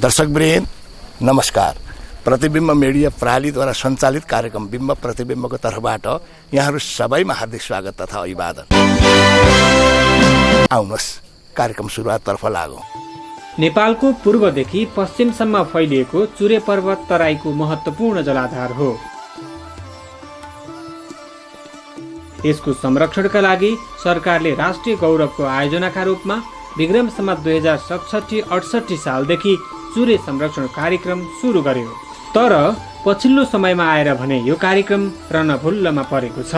दर्शकवृन्द नमस्कार। प्रतिबिम्ब मिडिया प्रणालीद्वारा सञ्चालित कार्यक्रम बिम्ब प्रतिबिम्बको तर्फबाट यहाँहरू सबैमा हार्दिक स्वागत तथा अभिवादन। आउनुहोस् कार्यक्रम सुरुवाततर्फ लागौँ। नेपालको पूर्वदेखि पश्चिमसम्म फैलिएको चुरे पर्वत तराईको महत्त्वपूर्ण जलाधार हो। यसको संरक्षणका लागि सरकारले राष्ट्रिय गौरवको आयोजनाका रूपमा विक्रम सम्वत 2067-68 सालदेखि चुरे संरक्षण कार्यक्रम सुरु गर्यो। तर पछिल्लो समयमा आएर भने यो कार्यक्रम रणभुल्लमा परेको छ।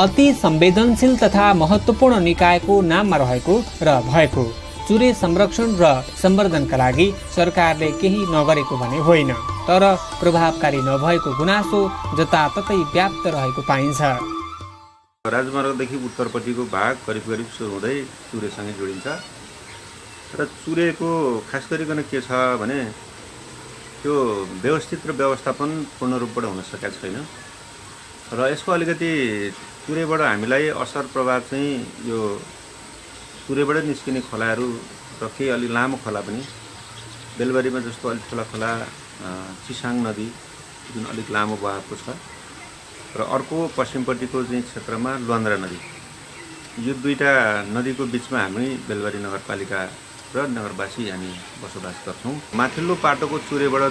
अति संवेदनशील तथा महत्त्वपूर्ण निकायको नाममा रहेको र भएको चुरे संरक्षण र सम्वर्धनका लागि सरकारले केही नगरेको भने होइन, तर प्रभावकारी नभएको गुनासो जताततै व्याप्त रहेको पाइन्छ। राजमार्गदेखि उत्तरपट्टिको भाग करिब सुरु हुँदै चुरेसँगै जोडिन्छ र चुरेको खास गरिकन के छ भने त्यो व्यवस्थित र व्यवस्थापन पूर्ण रूपबाट हुन सकेको छैन र यसको अलिकति चुरेबाट हामीलाई असर प्रभाव चाहिँ यो चुरेबाट निस्किने खोलाहरू र केही अलि लामो खोला पनि बेलबारीमा जस्तो अलिक ठुला खोला चिसाङ नदी जुन अलिक लामो बहावको छ र अर्को पश्चिमपट्टिको चाहिँ क्षेत्रमा लुन्द्रा नदी, यो दुईटा नदीको बिचमा हामी बेलबारी नगरपालिका र नगरवासी हामी बसोबास गर्छौँ। माथिल्लो पाटोको चुरेबाट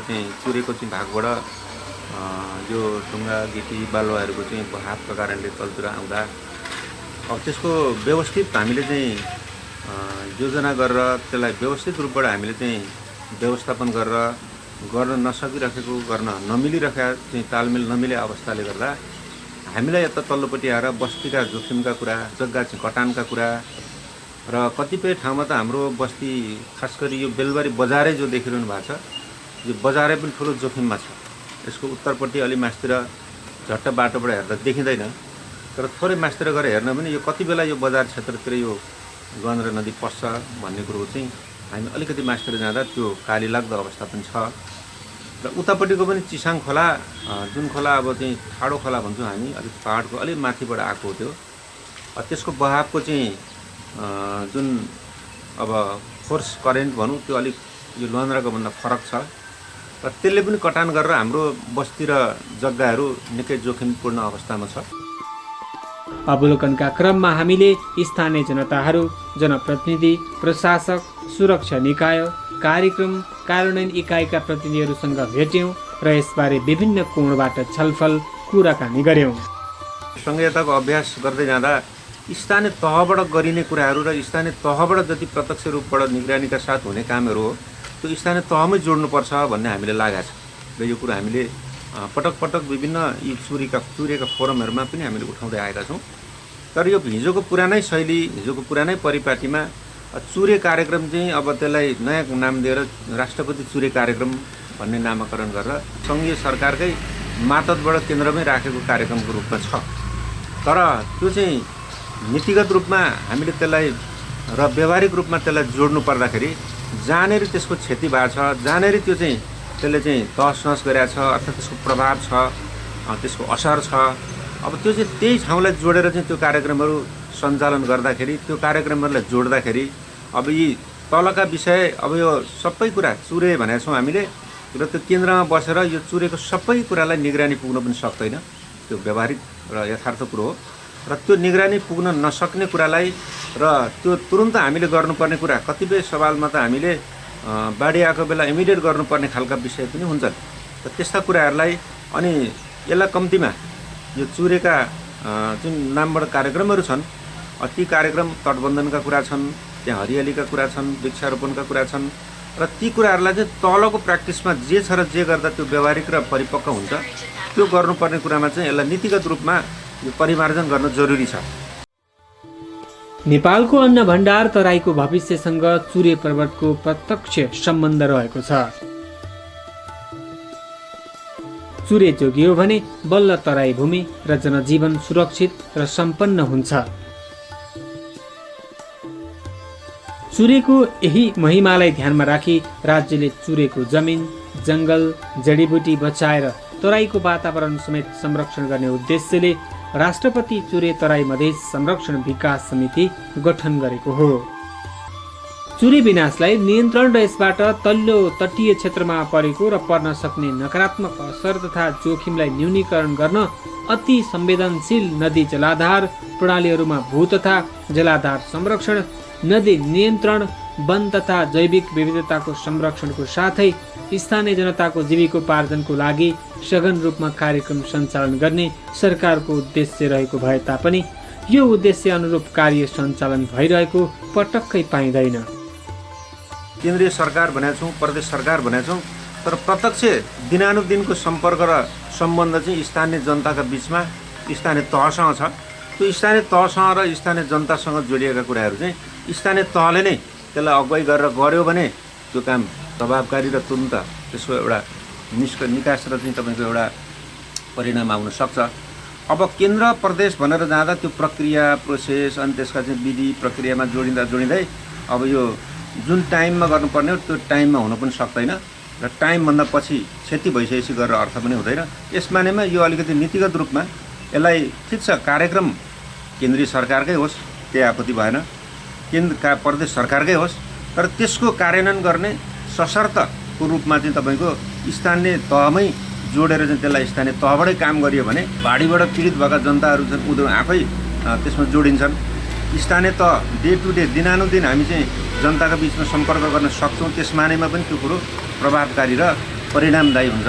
चाहिँ चुरेको चाहिँ भागबाट यो ढुङ्गा गिटी बालुवाहरूको चाहिँ बहावका कारणले तलतिर आउँदा अब त्यसको व्यवस्थित हामीले चाहिँ योजना गरेर त्यसलाई व्यवस्थित रूपबाट हामीले चाहिँ व्यवस्थापन गर्न नसकिरहेको, गर्न नमिलिरहेका चाहिँ तालमेल नमिले अवस्थाले गर्दा हामीलाई यता तल्लोपट्टि आएर बस्तीका जोखिमका कुरा, जग्गा चाहिँ कटानका कुरा र कतिपय ठाउँमा त हाम्रो बस्ती खास गरी यो बेलबारी बजारै जो देखिरहनु भएको छ, यो बजारै पनि ठुलो जोखिममा छ। यसको उत्तरपट्टि अलि मासतिर झट्ट बाटोबाट हेर्दा देखिँदैन, तर थोरै मासतिर गएर हेर्न पनि यो कति बेला यो बजार क्षेत्रतिर यो गन्धरा नदी पस्छ भन्ने कुरो चाहिँ हामी अलिकति मासतिर जाँदा त्यो काली लाग्दो अवस्था पनि छ। र उतापट्टिको पनि चिसाङ खोला, जुन खोला अब चाहिँ ठाडो खोला भन्छौँ हामी, अलिक पहाडको अलिक माथिबाट आएको हो त्यो, त्यसको बहावको चाहिँ जुन अब फोर्स करेन्ट भनौँ त्यो अलिक यो लुन्द्राको भन्दा फरक छ र त्यसले पनि कटान गरेर हाम्रो बस्ती र जग्गाहरू निकै जोखिमपूर्ण अवस्थामा छ। अवलोकनका क्रममा हामीले स्थानीय जनताहरू, जनप्रतिनिधि, प्रशासक, सुरक्षा निकाय, कार्यक्रम कार्यान्वयन इकाइका प्रतिनिधिहरूसँग भेट्यौँ र यसबारे विभिन्न कोणबाट छलफल कुराकानी गर्यौँ। संघीयताको अभ्यास गर्दै जाँदा स्थानीय तहबाट गरिने कुराहरू र स्थानीय तहबाट जति प्रत्यक्ष रूपबाट निगरानीका साथ हुने कामहरू हो त्यो स्थानीय तहमै जोड्नुपर्छ भन्ने हामीले लागेको छ र यो कुरा हामीले पटक पटक विभिन्न यी चुरेका फोरमहरूमा पनि हामीले उठाउँदै आएका छौँ। तर यो हिजोको पुरानै शैली, हिजोको पुरानै परिपाटीमा चुरे कार्यक्रम चाहिँ अब त्यसलाई नयाँ नाम दिएर राष्ट्रपति चुरे कार्यक्रम भन्ने नामाकरण गरेर सङ्घीय सरकारकै मातहतबाट केन्द्रमै राखेको कार्यक्रमको रूपमा छ। तर त्यो चाहिँ नीतिगत रूपमा हामीले त्यसलाई र व्यावहारिक रूपमा त्यसलाई जोड्नु पर्दाखेरि जहाँनेरि त्यसको क्षति भएको छ, जहाँनेरि त्यो चाहिँ त्यसले चाहिँ तहस गरेको छ अर्थात् त्यसको प्रभाव छ, त्यसको असर छ, अब त्यो चाहिँ त्यही ठाउँलाई जोडेर चाहिँ त्यो कार्यक्रमहरू सञ्चालन गर्दाखेरि, त्यो कार्यक्रमहरूलाई जोड्दाखेरि अब यी तलका विषय, अब यो सबै कुरा चुरे भनेको छौँ हामीले र त्यो केन्द्रमा बसेर यो चुरेको सबै कुरालाई निगरानी पुग्न पनि सक्दैन, त्यो व्यावहारिक र यथार्थ कुरो हो। र त्यो निगरानी पुग्न नसक्ने कुरालाई र त्यो तुरुन्त हामीले गर्नुपर्ने कुरा, कतिपय सवालमा त हामीले बाढी आएको बेला इमिडिएट गर्नुपर्ने खालका विषय पनि हुन्छन्। र त्यस्ता कुराहरूलाई अनि यसलाई कम्तीमा यो चुरेका जुन नामबाट कार्यक्रमहरू छन्, ती कार्यक्रम तटबन्धनका कुरा छन्, त्यहाँ हरियालीका कुरा छन्, वृक्षारोपणका कुरा छन् र ती कुराहरूलाई चाहिँ तलको प्र्याक्टिसमा जे छ र जे गर्दा त्यो व्यावहारिक र परिपक्व हुन्छ त्यो गर्नुपर्ने कुरामा चाहिँ यसलाई नीतिगत रूपमा यो परिमार्जन गर्न जरुरी छ। नेपालको अन्न भण्डार तराईको भविष्यसँग चुरे पर्वतको प्रत्यक्ष सम्बन्ध रहेको छ। चुरे जोगियो भने बल्ल तराई भूमि र जनजीवन सुरक्षित र सम्पन्न हुन्छ। चुरेको यही महिमालाई ध्यानमा राखी राज्यले चुरेको जमिन, जङ्गल, जडीबुटी बचाएर तराईको वातावरण समेत संरक्षण गर्ने उद्देश्यले राष्ट्रपति चुरे तराई मधेस संरक्षण विकास समिति गठन गरेको हो। चुरे विनाशलाई नियन्त्रण र यसबाट तल्लो तटीय क्षेत्रमा परेको र पर्न सक्ने नकारात्मक असर तथा जोखिमलाई न्यूनीकरण गर्न अति संवेदनशील नदी जलाधार प्रणालीहरूमा भू तथा जलाधार संरक्षण, नदी नियन्त्रण, वन तथा जैविक विविधताको संरक्षणको साथै स्थानीय जनताको जीविकोपार्जनको लागि सघन रूपमा कार्यक्रम सञ्चालन गर्ने सरकारको उद्देश्य रहेको भए तापनि यो उद्देश्य अनुरूप कार्य सञ्चालन भइरहेको पटक्कै पाइँदैन। केन्द्रीय सरकार भनेका छौँ, प्रदेश सरकार भनेका छौँ, तर प्रत्यक्ष दिनानुदिनको सम्पर्क र सम्बन्ध चाहिँ स्थानीय जनताका बिचमा स्थानीय तहसँग छ। त्यो स्थानीय तहसँग र स्थानीय जनतासँग जोडिएका कुराहरू चाहिँ स्थानीय तहले नै त्यसलाई अगुवाई गरेर गऱ्यो भने त्यो काम प्रभावकारी र तुरुन्त त्यसको एउटा निकास र चाहिँ तपाईँको एउटा परिणाम आउन सक्छ। अब केन्द्र प्रदेश भनेर जाँदा त्यो प्रक्रिया प्रोसेस अनि त्यसका चाहिँ विधि प्रक्रियामा जोडिँदै अब यो जुन टाइममा गर्नुपर्ने हो त्यो टाइममा हुन पनि सक्दैन र टाइमभन्दा पछि क्षति भइसकेपछि गरेर अर्थ पनि हुँदैन। यस मानेमा यो अलिकति नीतिगत रूपमा यसलाई ठिक छ, कार्यक्रम केन्द्रीय सरकारकै होस्, त्यही आपत्ति भएन, प्रदेश सरकारकै होस्, तर त्यसको कार्यान्वयन गर्ने सशर्तको रूपमा चाहिँ तपाईँको स्थानीय तहमै जोडेर चाहिँ त्यसलाई स्थानीय तहबाटै काम गरियो भने बाढीबाट पीडित भएका जनताहरू छन् उनीहरू आफै त्यसमा जोडिन्छन्। स्थानीय तह डे टु डे दिनानुदिन हामी चाहिँ जनताका बिचमा सम्पर्क गर्न सक्छौँ। त्यस मानेमा पनि त्यो कुरो प्रभावकारी र परिणामदायी हुन्छ।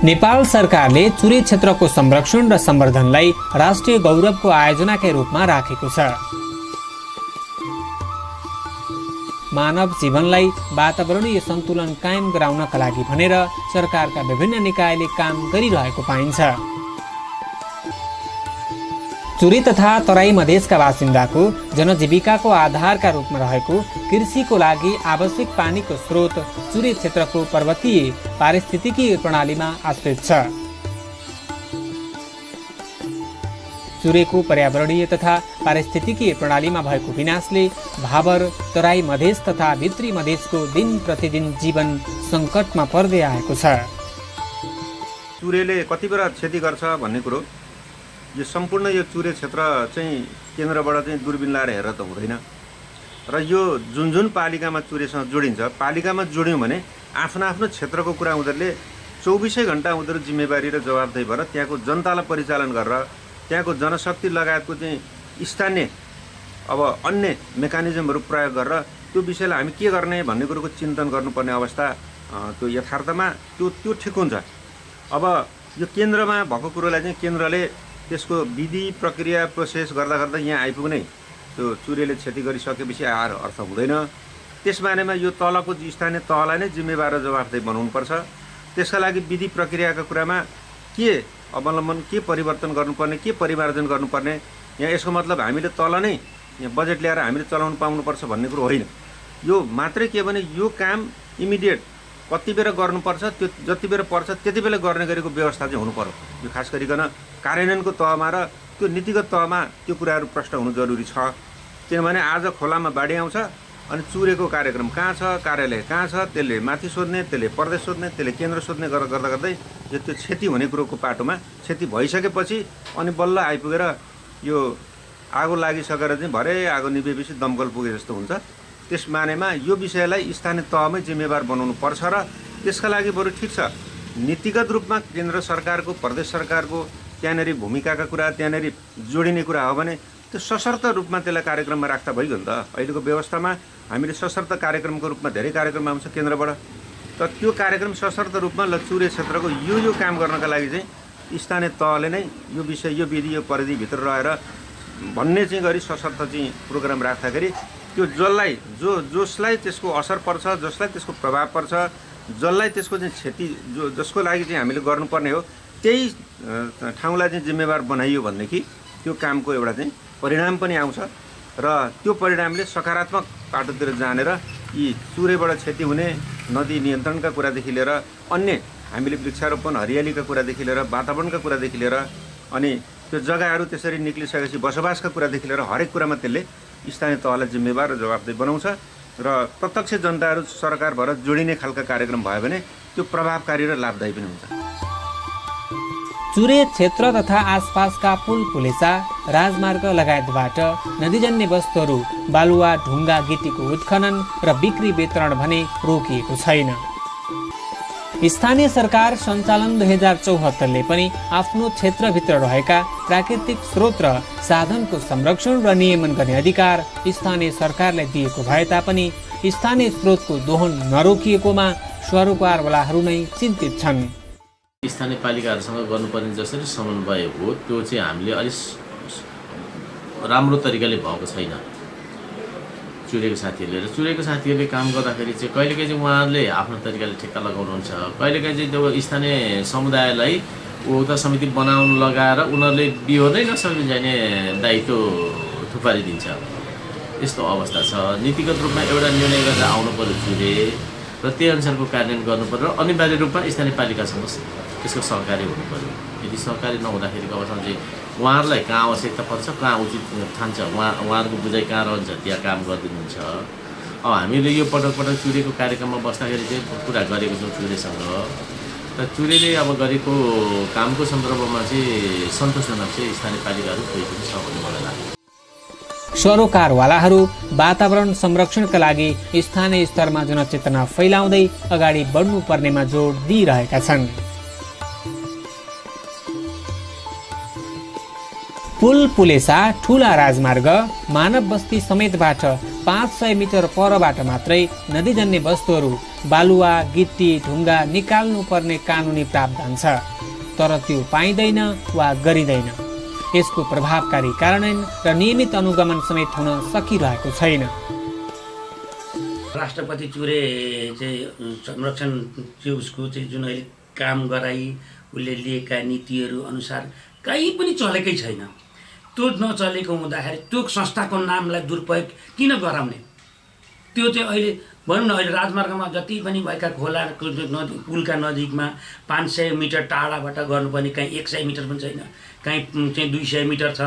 नेपाल सरकारले चुरे क्षेत्रको संरक्षण र सम्वर्धनलाई राष्ट्रिय गौरवको आयोजनाकै रूपमा राखेको छ। मानव जीवनलाई वातावरणीय सन्तुलन कायम गराउनका लागि भनेर सरकारका विभिन्न निकायले काम गरिरहेको पाइन्छ। चुरे तथा तराई मधेसका बासिन्दाको जनजीविकाको आधारका रूपमा रहेको कृषिको लागि आवश्यक पानीको स्रोत चुरे क्षेत्रको पर्वतीय पारिस्थितिकीय प्रणालीमा आश्रित छ। चुरेको पर्यावरणीय तथा पारिस्थितिकीय प्रणालीमा भएको विनाशले भाबर, तराई मधेस तथा भित्री मधेसको दिन प्रतिदिन जीवन सङ्कटमा पर्दै आएको छ। चुरेले कति बेला क्षति गर्छ भन्ने कुरो यो सम्पूर्ण यो चुरे क्षेत्र चाहिँ केन्द्रबाट चाहिँ दूरबिन लाएर हेरेर त हुँदैन र यो जुन जुन पालिकामा चुरेसँग जोडिन्छ, पालिकामा जोड्यौँ भने आफ्नो आफ्नो क्षेत्रको कुरा उनीहरूले 24 घण्टा उनीहरू जिम्मेवारी र जवाबदेही भएर त्यहाँको जनतालाई परिचालन गरेर त्यहाँको जनशक्ति लगायतको चाहिँ स्थानीय अब अन्य मेकानिजमहरू प्रयोग गरेर त्यो विषयलाई हामी के गर्ने भन्ने कुरोको चिन्तन गर्नुपर्ने अवस्था त्यो यथार्थमा त्यो ठिक हुन्छ। अब यो केन्द्रमा भएको कुरोलाई चाहिँ केन्द्रले त्यसको विधि प्रक्रिया प्रोसेस गर्दा गर्दा यहाँ आइपुग्ने त्यो चुरेले क्षति गरिसकेपछि आएर अर्थ हुँदैन। त्यस बारेमा यो तलको स्थानीय तहलाई नै जिम्मेवार र जवाफदेही बनाउनुपर्छ। त्यसका लागि विधि प्रक्रियाका कुरामा के अवलम्बन, के परिवर्तन गर्नुपर्ने, के परिमार्जन गर्नुपर्ने, यहाँ यसको मतलब हामीले तल नै यहाँ बजेट ल्याएर हामीले चलाउनु पाउनुपर्छ भन्ने कुरो होइन। यो मात्रै के भने यो काम इमिडिएट कति बेला गर्नुपर्छ, त्यो जति बेला पर्छ त्यति बेला गर्ने गरेको व्यवस्था चाहिँ हुनु पर्यो। यो खास गरिकन कार्यान्वयनको तहमा र त्यो नीतिगत तहमा त्यो कुराहरू प्रष्ट हुनु जरुरी छ। किनभने आज खोलामा बाढी आउँछ अनि चुरेको कार्यक्रम कहाँ छ, कार्यालय कहाँ छ, त्यसले माथि सोध्ने, त्यसले प्रदेश सोध्ने, त्यसले केन्द्र सोध्ने गर्दा गर्दै यो त्यो क्षति हुने कुरोको पाटोमा क्षति भइसकेपछि अनि बल्ल आइपुगेर यो आगो लागिसकेर चाहिँ भरे आगो निभेपछि दमकल पुगे जस्तो हुन्छ। त्यस मानेमा यो विषयलाई स्थानीय तहमै जिम्मेवार बनाउनु पर्छ र त्यसका लागि बरु ठिक छ नीतिगत रूपमा केन्द्र सरकारको, प्रदेश सरकारको त्यहाँनिर भूमिकाका कुरा, त्यहाँनिर जोडिने कुरा हो भने त्यो सशर्त रूपमा त्यसलाई कार्यक्रममा राख्दा भइगयो नि त। अहिलेको व्यवस्थामा हामीले सशर्त कार्यक्रमको रूपमा धेरै कार्यक्रम आउँछ केन्द्रबाट, तर त्यो कार्यक्रम सशर्त रूपमा चुरे क्षेत्रको यो काम गर्नका लागि चाहिँ स्थानीय तहले नै यो विषय, यो विधि, यो परिधिभित्र रहेर भन्ने चाहिँ गरी सशर्त चाहिँ प्रोग्राम राख्दाखेरि त्यो जसलाई त्यसको असर पर्छ, जसलाई त्यसको प्रभाव पर्छ, जसलाई त्यसको चाहिँ क्षति जसको लागि चाहिँ हामीले गर्नुपर्ने हो त्यही ठाउँलाई चाहिँ जिम्मेवार बनाइयो भनेदेखि त्यो कामको एउटा चाहिँ परिणाम पनि आउँछ र त्यो परिणामले सकारात्मक बाटोतिर जानेर यी चुरेबाट क्षति हुने नदी नियन्त्रणका कुरादेखि लिएर अन्य हामीले वृक्षारोपण, हरियालीका कुरादेखि लिएर वातावरणका कुरादेखि लिएर अनि त्यो जग्गाहरू त्यसरी निक्लिसकेपछि बसोबासका कुरादेखि लिएर हरेक कुरामा त्यसले स्थानीय तहलाई जिम्मेवार र जवाफदेही बनाउँछ र प्रत्यक्ष जनताहरू सरकार भएर जोडिने खालका कार्यक्रम भयो भने त्यो प्रभावकारी र लाभदायी पनि हुन्छ। चुरे क्षेत्र तथा आसपासका पुल पुलेसा राजमार्ग लगायतबाट नदीजन्य वस्तुहरू बालुवा, ढुङ्गा, गिटीको उत्खनन र बिक्री वितरण भने रोकिएको छैन। स्थानीय सरकार सञ्चालन 2074ले पनि आफ्नो क्षेत्रभित्र रहेका प्राकृतिक स्रोत र साधनको संरक्षण र नियमन गर्ने अधिकार स्थानीय सरकारलाई दिएको भए तापनि स्थानीय स्रोतको दोहन नरोकिएकोमा सरोकारवालाहरू नै चिन्तित छन्। स्थानीय पालिकाहरूसँग गर्नुपर्ने जसरी समन्वय हो त्यो चाहिँ हामीले अलिक राम्रो तरिकाले भएको छैन। चुरेको साथीहरूले काम गर्दाखेरि चाहिँ कहिलेकाहीँ चाहिँ उहाँहरूले आफ्नो तरिकाले ठेक्का लगाउनुहुन्छ, कहिलेकाहीँ चाहिँ त्यो स्थानीय समुदायलाई उता समिति बनाउन लगाएर उनीहरूले बिहोर्नै नसक्ने जाने दायित्व थुपारिदिन्छ। यस्तो अवस्था छ। नीतिगत रूपमा एउटा निर्णय गरेर आउनु पर्यो चुरे र त्यही अनुसारको कार्यान्वयन गर्नु पर्यो। अनिवार्य रूपमा स्थानीय पालिकासँग त्यसको सहकारी हुनु पर्यो। यदि सहकारी नहुँदाखेरिको अवस्थामा चाहिँ उहाँहरूलाई कहाँ आवश्यकता पर्छ, कहाँ उचित ठान्छ, उहाँहरूको बुझाइ कहाँ रहन्छ त्यहाँ काम गरिदिनुहुन्छ। अब हामीले यो पटक चुरेको कार्यक्रममा बस्दाखेरि चाहिँ कुरा गरेको छौँ चुरेसँग र चुरेले अब गरेको कामको सन्दर्भमा चाहिँ सन्तोषजनक चाहिँ स्थानीय पालिकाहरू कोही पनि छ भन्ने मलाई लाग्छ। सरोकारवालाहरू वातावरण संरक्षणका लागि स्थानीय स्तरमा जनचेतना फैलाउँदै अगाडि बढ्नुपर्नेमा जोड दिइरहेका छन्। पुलेसा ठुला राजमार्ग मानव बस्ती समेतबाट 500 मिटर परबाट मात्रै नदीजन्य वस्तुहरू बालुवा, गिट्टी, ढुङ्गा निकाल्नु पर्ने कानुनी प्रावधान छ, तर त्यो पाइँदैन वा गरिँदैन। यसको प्रभावकारी कार्यान्वयन र नियमित अनुगमन समेत हुन सकिरहेको छैन। राष्ट्रपति चुरे चाहिँ संरक्षण चाहिँ उसको चाहिँ जुन अहिले काम गराई उसले लिएका नीतिहरू अनुसार कहीँ पनि चलेकै छैन। त्यो नचलेको हुँदाखेरि त्यो संस्थाको नामलाई दुरुपयोग किन गराउने? त्यो चाहिँ अहिले भनौँ न, अहिले राजमार्गमा जति पनि भएका खोलाको नदी पुलका नजिकमा 500 मिटर टाढाबाट गर्नुपर्ने कहीँ 100 मिटर पनि छैन, कहीँ चाहिँ 200 मिटर छ।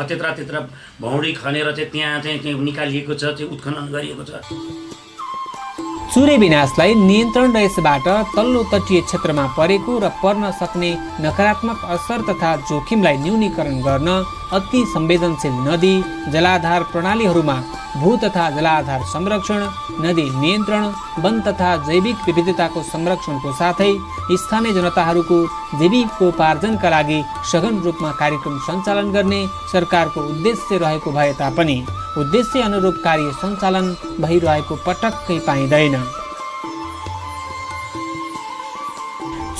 त्यत्र भौडी खनेर चाहिँ त्यहाँ चाहिँ निकालिएको छ, चाहिँ उत्खनन गरिएको छ। चुरे विनाशलाई नियन्त्रण र यसबाट तल्लो तटीय क्षेत्रमा परेको र पर्न सक्ने नकारात्मक असर तथा जोखिमलाई न्यूनीकरण गर्न अति संवेदनशील नदी जलाधार प्रणालीहरूमा भू तथा जलाधार संरक्षण, नदी नियन्त्रण, वन तथा जैविक विविधताको संरक्षणको साथै स्थानीय जनताहरूको जीविकोपार्जनका लागि सघन रूपमा कार्यक्रम सञ्चालन गर्ने सरकारको उद्देश्य रहेको भए तापनि उद्देश्य अनुरूप कार्य सञ्चालन भइरहेको पटक्कै पाइँदैन।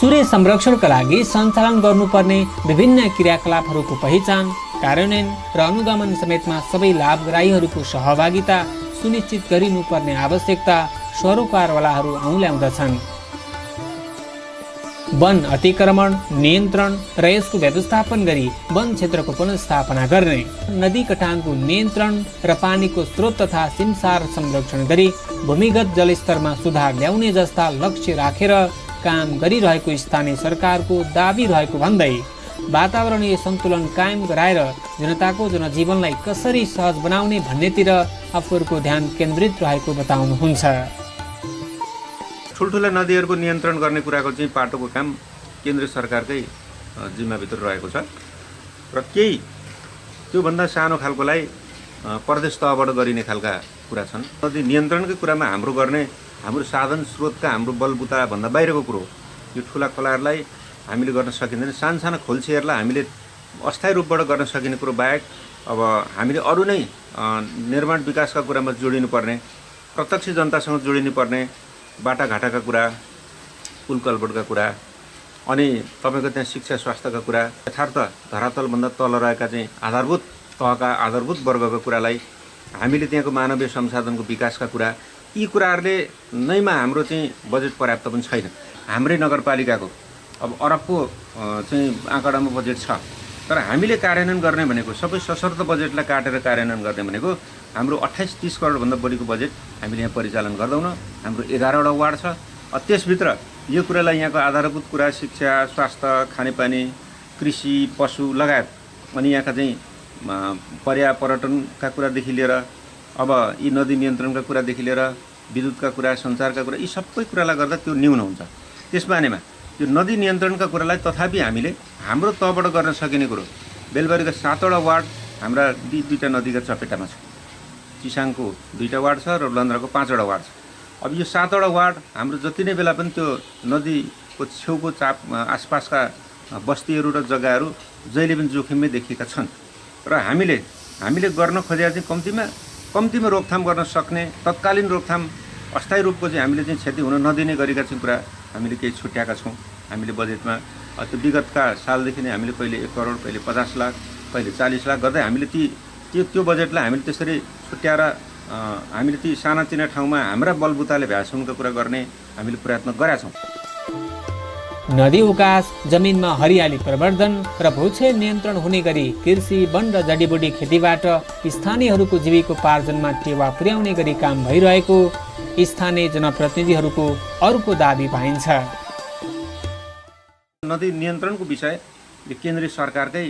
चुरे संरक्षणका लागि सञ्चालन गर्नुपर्ने विभिन्न क्रियाकलापहरूको पहिचान, कार्यान्वयन र अनुगमन समेतमा सबै लाभग्राहीहरूको सहभागिता सुनिश्चित गरिनुपर्ने आवश्यकता सरोकारवालाहरू औँल्याउँदछन्। वन अतिक्रमण नियन्त्रण र यसको व्यवस्थापन गरी वन क्षेत्रको पुनर्स्थापना गर्ने, नदी कटानको नियन्त्रण र पानीको स्रोत तथा सिमसार संरक्षण गरी भूमिगत जलस्तरमा सुधार ल्याउने जस्ता लक्ष्य राखेर काम गरिरहेको स्थानीय सरकारको दाबी रहेको भन्दै वातावरणीय सन्तुलन कायम गराएर जनताको जनजीवनलाई कसरी सहज बनाउने भन्नेतिर आफूहरूको ध्यान केन्द्रित रहेको बताउनुहुन्छ। ठुल्ठुला नदीहरूको नियन्त्रण गर्ने कुराको चाहिँ पाटोको काम केन्द्रीय सरकारकै जिम्माभित्र रहेको छ र केही त्योभन्दा सानो खालकोलाई प्रदेश तहबाट गरिने खालका कुरा छन्। नदी नियन्त्रणकै कुरामा हाम्रो साधन स्रोतका हाम्रो बलबुताभन्दा बाहिरको कुरो हो। यो ठुला खोलाहरूलाई हामीले गर्न सकिँदैन। सानसाना खोल्छीहरूलाई हामीले अस्थायी रूपबाट गर्न सकिने कुरो बाहेक अब हामीले अरू नै निर्माण विकासका कुरामा जोडिनुपर्ने, प्रत्यक्ष जनतासँग जोडिनुपर्ने बाटाघाटाका कुरा, पुल कल्भर्टका कुरा, अनि तपाईँको त्यहाँ शिक्षा स्वास्थ्यका कुरा, यथार्थ धरातलभन्दा तल रहेका चाहिँ आधारभूत तहका आधारभूत वर्गका कुरालाई हामीले त्यहाँको मानवीय संसाधनको विकासका कुरा, यी कुराहरूले नैमा हाम्रो चाहिँ बजेट पर्याप्त पनि छैन। हाम्रै नगरपालिकाको अब अरबको चाहिँ आँकडामा बजेट छ, तर हामीले कार्यान्वयन गर्ने भनेको सबै सशर्त बजेटलाई काटेर कार्यान्वयन गर्ने भनेको हाम्रो 28-30 करोडभन्दा बढीको बजेट हामीले यहाँ परिचालन गर्दैनौँ। हाम्रो 11वटा वार्ड छ। त्यसभित्र यो कुरालाई यहाँको आधारभूत कुरा शिक्षा, स्वास्थ्य, खानेपानी, कृषि, पशु लगायत अनि यहाँका चाहिँ पर्यटनका कुरादेखि लिएर अब यी नदी नियन्त्रणका कुरादेखि लिएर विद्युतका कुरा, सञ्चारका कुरा, यी सबै कुरालाई गर्दा त्यो न्यून हुन्छ। त्यसबारेमा यो नदी नियन्त्रणका कुरालाई तथापि हामीले हाम्रो तहबाट गर्न सकिने कुरो बेलबारीका 7वटा वार्ड हाम्रा दुईवटा नदीका चपेटामा छ। चिसाङको 2वटा वार्ड छ र लन्द्राको 5वटा वार्ड छ। अब यो 7वटा वार्ड हाम्रो जति नै बेला पनि त्यो नदीको छेउको आसपासका बस्तीहरू र जग्गाहरू जहिले पनि जोखिममै देखिएका छन् र हामीले गर्न खोजेका चाहिँ कम्तीमा रोकथाम गर्न सक्ने तत्कालीन रोकथाम अस्थायी रूपको चाहिँ हामीले चाहिँ क्षति हुन नदिने गरेका चाहिँ कुरा हामीले केही छुट्याएका छौँ। हामीले बजेटमा त्यो विगतका सालदेखि नै हामीले कहिले 1 करोड, कहिले 50 लाख, कहिले 40 लाख गर्दै हामीले त्यो बजेटलाई हामीले त्यसरी छुट्याएर हामीले ती सानातिना ठाउँमा हाम्रा बलबुताले भ्यासनका कुरा गर्ने हामीले प्रयत्न गरेका छौँ। नदी उकास, जमिनमा हरियाली प्रवर्धन र भूक्षय नियन्त्रण हुने गरी कृषि, वन र जडीबुटी खेतीबाट स्थानीयहरूको जीविकोपार्जनमा टेवा पुर्याउने गरी काम भइरहेको स्थानीय जनप्रतिनिधिहरूको अर्को दाबी पाइन्छ। नदी नियन्त्रणको विषय यो केन्द्रीय सरकारकै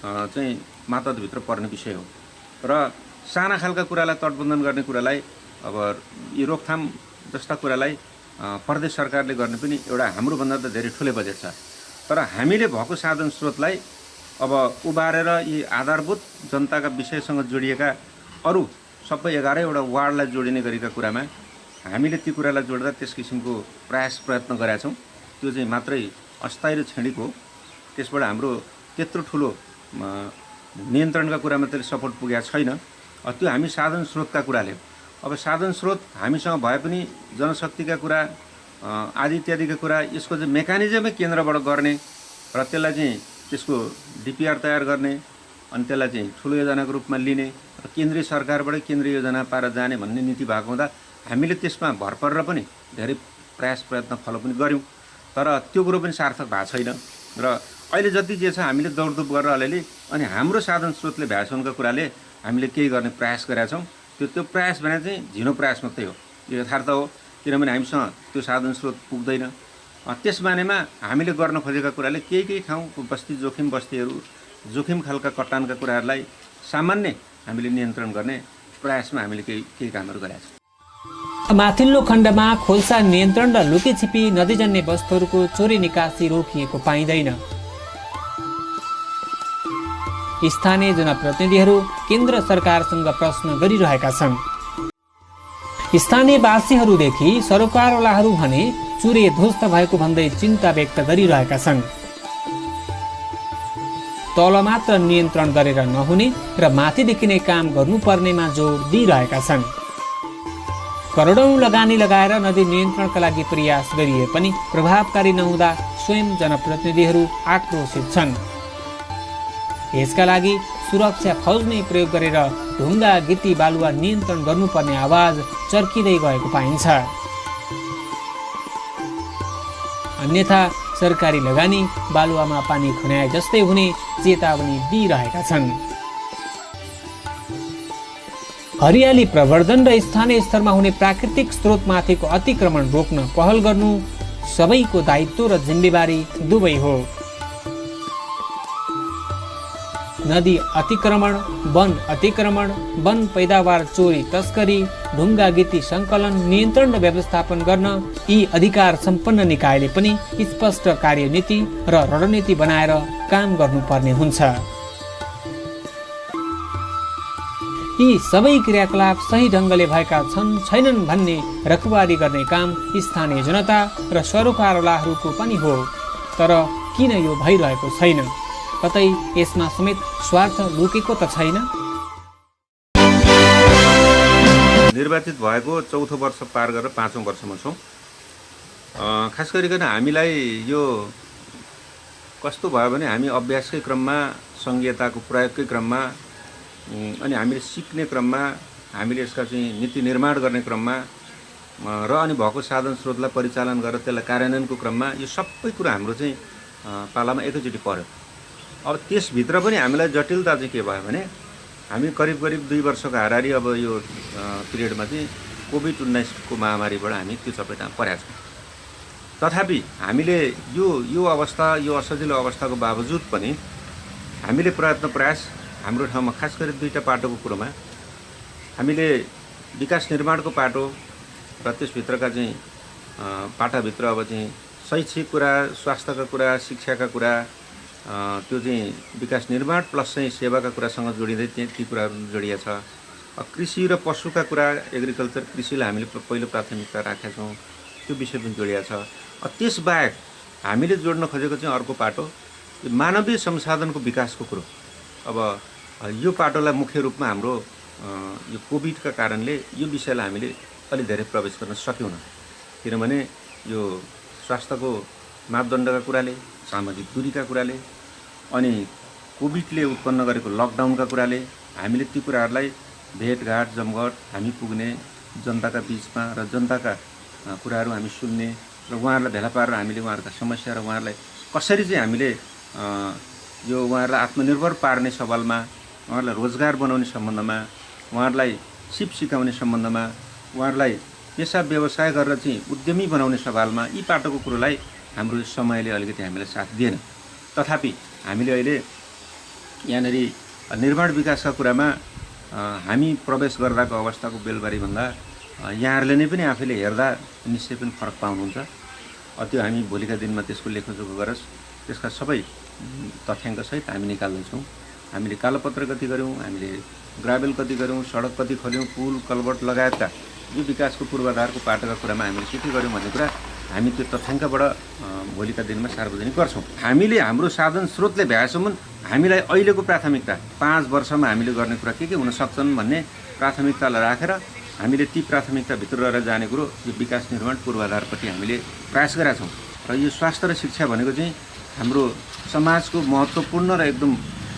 चाहिँ मातहतभित्र पर्ने विषय हो र साना खालका कुरालाई तटबन्धन गर्ने कुरालाई अब यो रोकथाम जस्ता कुरालाई प्रदेश सरकारले गर्ने पनि एउटा हाम्रोभन्दा त धेरै ठुलै बजेट छ। तर हामीले भएको साधन स्रोतलाई अब उबारेर यी आधारभूत जनताका विषयसँग जोडिएका अरू सबै 11वटा वार्डलाई जोडिने गरेका कुरामा हामीले ती कुरालाई जोड्दा त्यस किसिमको प्रयत्न गरेका छौँ। त्यो चाहिँ मात्रै अस्थायी र क्षणिक हो। त्यसबाट हाम्रो त्यत्रो ठुलो नियन्त्रणका कुरामा त्यसले सपोर्ट पुगेको छैन। त्यो हामी साधन स्रोतका कुराले अब साधन स्रोत हामीसँग भए पनि जनशक्तिका कुरा आदि इत्यादिका कुरा यसको चाहिँ मेकानिजमै केन्द्रबाट गर्ने र त्यसलाई चाहिँ त्यसको डिपिआर तयार गर्ने अनि त्यसलाई चाहिँ ठुलो योजनाको रूपमा लिने र केन्द्रीय सरकारबाट केन्द्रीय योजना पाएर जाने भन्ने नीति भएको हुँदा हामीले त्यसमा भर परेर पनि धेरै प्रयत्न फलो पनि गऱ्यौँ। तर त्यो कुरो पनि सार्थक भएको छैन र अहिले जति जे छ हामीले दौडधुप गरेर अलिअलि अनि हाम्रो साधन स्रोतले भ्यासनका कुराले हामीले केही गर्ने प्रयास गरेका छौँ। त्यो प्रयास भने चाहिँ झिनो प्रयास मात्रै हो, यो यथार्थ हो। किनभने हामीसँग त्यो साधन स्रोत पुग्दैन। त्यस मानेमा हामीले गर्न खोजेका कुराले केही ठाउँ जोखिम बस्तीहरू जोखिम खालका कटानका कुराहरूलाई सामान्य हामीले नियन्त्रण गर्ने प्रयासमा हामीले केही कामहरू गरेका छौँ। माथिल्लो खण्डमा खोल्सा नियन्त्रण र लुकीछिपी नदीजन्य वस्तुहरूको चोरी निकासी रोकिएको पाइँदैन। स्थानीय जनप्रतिनिधिहरू केन्द्र सरकारसँग प्रश्न गरिरहेका छन्। स्थानीयवासीहरूदेखि सरकारवालाहरू भने चुरे ध्वस्त भएको भन्दै चिन्ता व्यक्त गरिरहेका छन्। तल मात्र नियन्त्रण गरेर नहुने र माथिदेखि नै काम गर्नुपर्नेमा जोड दिइरहेका छन्। करोडौं लगानी लगाएर नदी नियन्त्रणका लागि प्रयास गरिए पनि प्रभावकारी नहुँदा स्वयं जनप्रतिनिधिहरू आक्रोशित छन्। यसका लागि सुरक्षा फौज नै प्रयोग गरेर ढुङ्गा, गिटी, बालुवा नियन्त्रण गर्नुपर्ने आवाज चर्किँदै गएको पाइन्छ। अन्यथा सरकारी लगानी बालुवामा पानी खन्याए जस्तै हुने चेतावनी दिइरहेका छन्। हरियाली प्रवर्धन र स्थानीय स्तरमा हुने प्राकृतिक स्रोतमाथिको अतिक्रमण रोक्न पहल गर्नु सबैको दायित्व र जिम्मेवारी दुवै हो। नदी अतिक्रमण, वन पैदावार चोरी तस्करी, ढुङ्गा गिटी सङ्कलन, नियन्त्रण र व्यवस्थापन गर्न यी अधिकार सम्पन्न निकायले पनि स्पष्ट कार्यनीति र रणनीति बनाएर काम गर्नुपर्ने हुन्छ। यी सबै क्रियाकलाप सही ढङ्गले भएका छन् छैनन् भन्ने रखबारी गर्ने काम स्थानीय जनता र सरकारवालाहरूको पनि हो। तर किन यो भइरहेको छैन? कतै यसमा समेत स्वार्थ लुकेको त छैन? निर्वाचित भएको 4औं वर्ष पार गरेर 5औं वर्षमा छौँ। खास गरिकन हामीलाई यो कस्तो भयो भने हामी अभ्यासकै क्रममा, सङ्घीयताको प्रयोगकै क्रममा अनि हामीले सिक्ने क्रममा, हामीले यसका चाहिँ नीति निर्माण गर्ने क्रममा र अनि भएको साधन स्रोतलाई परिचालन गरेर त्यसलाई कार्यान्वयनको क्रममा यो सबै कुरा हाम्रो चाहिँ पालामा एकैचोटि पर्यो। अब त्यसभित्र पनि हामीलाई जटिलता चाहिँ के भयो भने हामी करिब 2 वर्षको हाराहारी अब यो पिरियडमा चाहिँ कोभिड-19 को महामारीबाट हामी त्यो चपेटामा परेका छौँ। तथापि हामीले यो अवस्था, यो असजिलो अवस्थाको बावजुद पनि हामीले प्रयास हाम्रो ठाउँमा खास गरी 2टा पाटोको कुरोमा हामीले विकास निर्माणको पाटो र त्यसभित्रका चाहिँ पाटाभित्र अब चाहिँ शैक्षिक कुरा, स्वास्थ्यका कुरा, शिक्षाका कुरा त्यो चाहिँ विकास निर्माण प्लस चाहिँ सेवाका कुरासँग जोडिँदै ती कुराहरू जोडिया छ। कृषि र पशुका कुरा, एग्रिकल्चर कृषिलाई हामीले पहिलो प्राथमिकता राखेका छौँ, त्यो विषय पनि जोडिया छ। त्यसबाहेक हामीले जोड्न खोजेको चाहिँ अर्को पाटो मानवीय संसाधनको विकासको कुरो। अब यो पाटोलाई मुख्य रूपमा हाम्रो यो कोभिडका कारणले यो विषयलाई हामीले अलि धेरै प्रवेश गर्न सकेनौँ, किनभने यो स्वास्थ्यको मापदण्डका कुराले, सामाजिक दूरीका कुराले, अनि कोभिडले उत्पन्न गरेको लकडाउनका कुराले हामीले ती कुराहरूलाई भेटघाट जमघट हामी पुग्ने, जनताका बिचमा र जनताका कुराहरू हामी सुन्ने र उहाँहरूलाई भेला पारेर हामीले उहाँहरूका समस्या र उहाँहरूलाई कसरी चाहिँ हामीले यो उहाँहरूलाई आत्मनिर्भर पार्ने सवालमा, उहाँहरूलाई रोजगार बनाउने सम्बन्धमा, उहाँहरूलाई सिप सिकाउने सम्बन्धमा, उहाँहरूलाई पेसा व्यवसाय गरेर चाहिँ उद्यमी बनाउने सवालमा यी पाटोको कुरोलाई हाम्रो समयले अलिकति हामीलाई साथ दिएन। तथापि हामीले अहिले यहाँनिर निर्माण विकासका कुरामा हामी प्रवेश गर्दाको अवस्थाको बेलबारीभन्दा यहाँहरूले नै पनि आफैले हेर्दा निश्चय पनि फरक पाउनुहुन्छ। त्यो हामी भोलिका दिनमा त्यसको लेखोजोखो गरोस्, त्यसका सबै तथ्याङ्कसहित हामी निकाल्दैछौँ। हामीले कालोपत्र कति गऱ्यौँ, हामीले ग्राभेल कति गऱ्यौँ, सडक कति खोल्यौँ, पुल कलवर्ट लगायतका यो विकासको पूर्वाधारको पाटोका कुरामा हामीले के गर्यौँ भन्ने कुरा हामी त्यो तथ्याङ्कबाट भोलिका दिनमा सार्वजनिक गर्छौँ। हामीले हाम्रो साधन स्रोतले भ्याएसम्म हामीलाई अहिलेको प्राथमिकता 5 वर्षमा हामीले गर्ने कुरा के हुन सक्छन् भन्ने प्राथमिकतालाई राखेर हामीले ती प्राथमिकताभित्र रहेर जाने कुरो यो विकास निर्माण पूर्वाधारपट्टि हामीले प्रयास गरेका छौँ। र यो स्वास्थ्य र शिक्षा भनेको चाहिँ हाम्रो समाजको महत्त्वपूर्ण र एकदम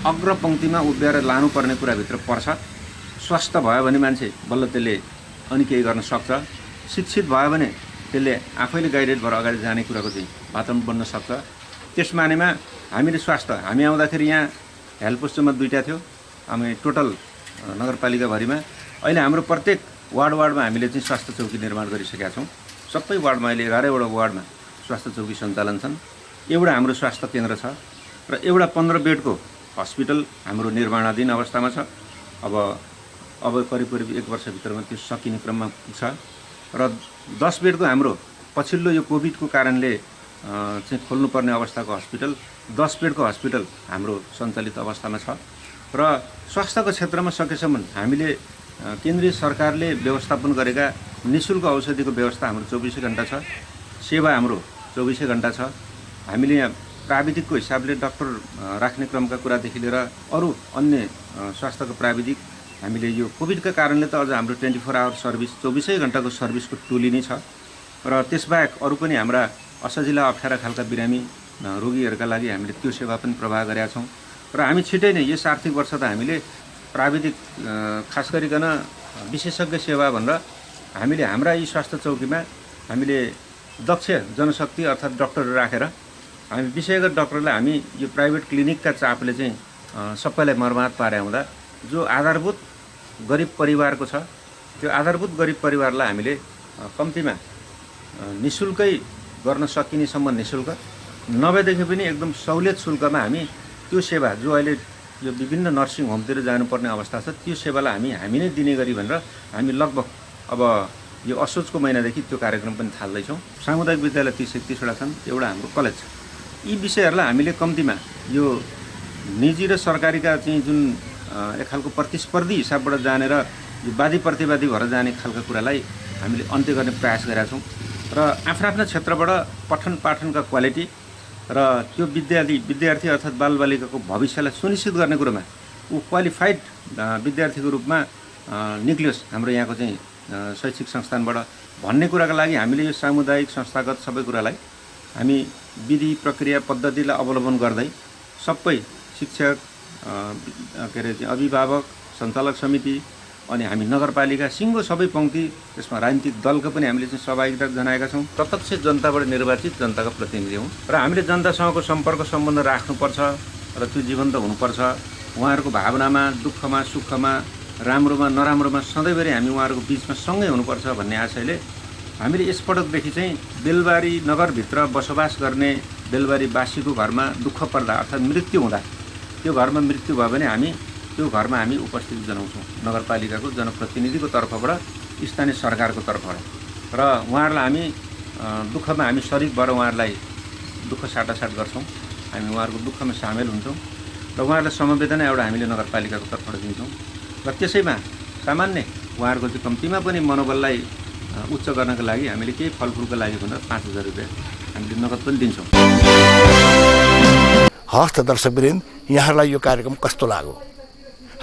अग्रपङ्क्तिमा उभ्याएर लानुपर्ने कुराभित्र पर्छ। स्वस्थ भयो भने मान्छे बल्ल त्यसले अनि केही गर्न सक्छ, शिक्षित भयो भने त्यसले आफैले गाइडेड भएर अगाडि जाने कुराको चाहिँ वातावरण बन्न सक्छ। त्यस मानेमा हामीले स्वास्थ्य, हामी आउँदाखेरि यहाँ हेल्थ पोस्टमा 2टा थियो हामी टोटल नगरपालिकाभरिमा। अहिले हाम्रो प्रत्येक वार्डमा हामीले चाहिँ स्वास्थ्य चौकी निर्माण गरिसकेका छौँ। सबै वार्डमा अहिले 11वटा वार्डमा स्वास्थ्य चौकी सञ्चालन छन्। एउटा हाम्रो स्वास्थ्य केन्द्र छ र एउटा 15 बेडको हस्पिटल हाम्रो निर्माणाधीन अवस्थामा छ। अब करिब 1 वर्षभित्रमा त्यो सकिने क्रममा छ र 10 बेडको हाम्रो पछिल्लो यो कोभिडको कारणले चाहिँ खोल्नुपर्ने अवस्थाको हस्पिटल 10 बेडको हस्पिटल हाम्रो सञ्चालित अवस्थामा छ। र स्वास्थ्यको क्षेत्रमा सकेसम्म हामीले केन्द्रीय सरकारले व्यवस्थापन गरेका निःशुल्क औषधिको व्यवस्था हाम्रो 24 घण्टा छ, सेवा हाम्रो 24 घण्टा छ। हामीले यहाँ प्राविधिकको हिसाबले डाक्टर राख्ने क्रमका कुरादेखि लिएर अरू अन्य स्वास्थ्यको प्राविधिक हामीले यो कोभिडका कारणले त अझ हाम्रो 24 आवर सर्भिस 24 घण्टाको सर्भिसको टोली नै छ। र त्यसबाहेक अरू पनि हाम्रा असजिला अप्ठ्यारा खालका बिरामी रोगीहरूका लागि हामीले त्यो सेवा पनि प्रवाह गरेका छौँ। र हामी छिटै नै यस आर्थिक वर्ष त हामीले प्राविधिक खास गरिकन विशेषज्ञ सेवा भनेर हामीले हाम्रा यी स्वास्थ्य चौकीमा हामीले दक्ष जनशक्ति अर्थात् डक्टरहरू राखेर हामी विशेषज्ञ डक्टरलाई हामी यो प्राइभेट क्लिनिकका चापले चाहिँ सबैलाई मर्माहत पारे हुँदा जो आधारभूत गरिब परिवारको छ त्यो आधारभूत गरिब परिवारलाई हामीले कम्तीमा निःशुल्कै गर्न सकिनेसम्म निःशुल्क नभएदेखि पनि एकदम सहुलियत शुल्कमा हामी त्यो सेवा जो अहिले यो विभिन्न नर्सिङ होमतिर जानुपर्ने अवस्था छ त्यो सेवालाई हामी नै दिने गरी भनेर हामी लगभग अब यो असोजको महिनादेखि त्यो कार्यक्रम पनि थाल्दैछौँ। सामुदायिक विद्यालय 30-31वटा छन्, एउटा हाम्रो कलेज छ। यी विषयहरूलाई हामीले कम्तीमा यो निजी र सरकारीका चाहिँ जुन एक खालको प्रतिस्पर्धी हिसाबबाट जानेर यो वादी प्रतिवादी भएर जाने खालका कुरालाई हामीले अन्त्य गर्ने प्रयास गरेका छौँ। र आफ्ना क्षेत्रबाट पठन पाठनका क्वालिटी र त्यो विद्यार्थी अर्थात् बालबालिकाको भविष्यलाई सुनिश्चित गर्ने कुरोमा ऊ क्वालिफाइड विद्यार्थीको रूपमा निक्लियोस् हाम्रो यहाँको चाहिँ शैक्षिक संस्थानबाट भन्ने कुराका लागि हामीले यो सामुदायिक संस्थागत सबै कुरालाई हामी विधि प्रक्रिया पद्धतिलाई अवलम्बन गर्दै सबै शिक्षक के अरे अभिभावक सञ्चालक समिति अनि हामी नगरपालिका सिङ्गो सबै पङ्क्ति त्यसमा राजनीतिक दलको पनि हामीले चाहिँ सहभागिता जनाएका छौँ। प्रत्यक्ष जनताबाट निर्वाचित जनताका प्रतिनिधि हौँ र हामीले जनतासँगको सम्पर्क सम्बन्ध राख्नुपर्छ र त्यो जीवन्त हुनुपर्छ। उहाँहरूको भावनामा, दुःखमा, सुखमा, राम्रोमा नराम्रोमा सधैँभरि हामी उहाँहरूको बिचमा सँगै हुनुपर्छ भन्ने आशयले हामीले यसपटकदेखि चाहिँ बेलबारी नगरभित्र बसोबास गर्ने बेलबारीवासीको घरमा दुःख पर्दा अर्थात् मृत्यु हुँदा त्यो घरमा मृत्यु भयो भने हामी त्यो घरमा हामी उपस्थिति जनाउँछौँ नगरपालिकाको जनप्रतिनिधिको तर्फबाट, स्थानीय सरकारको तर्फबाट। र उहाँहरूलाई हामी दुःखमा हामी सरिक भएर उहाँहरूलाई दुःख साटासाट गर्छौँ। हामी उहाँहरूको दुःखमा सामेल हुन्छौँ र उहाँहरूलाई समवेदना एउटा हामीले नगरपालिकाको तर्फबाट दिन्छौँ र त्यसैमा सामान्य उहाँहरूको चाहिँ कम्तीमा पनि मनोबललाई उच्च गर्नको लागि हामीले केही फलफुलको लागि भन्दा 5,000 रुपियाँ हामीले नगद पनि दिन्छौँ। हस् त दर्शकवृन्द, यहाँहरूलाई यो कार्यक्रम कस्तो लाग्यो?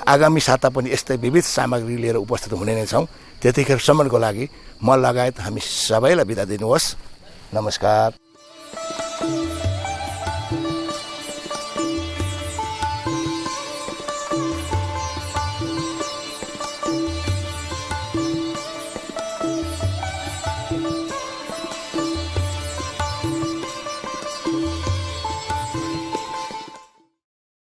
आगामी साता पनि यस्तै विविध सामग्री लिएर उपस्थित हुने नै छौँ। त्यतिखेरसम्मको लागि म लगायत हामी सबैलाई बिदा दिनुहोस्। नमस्कार।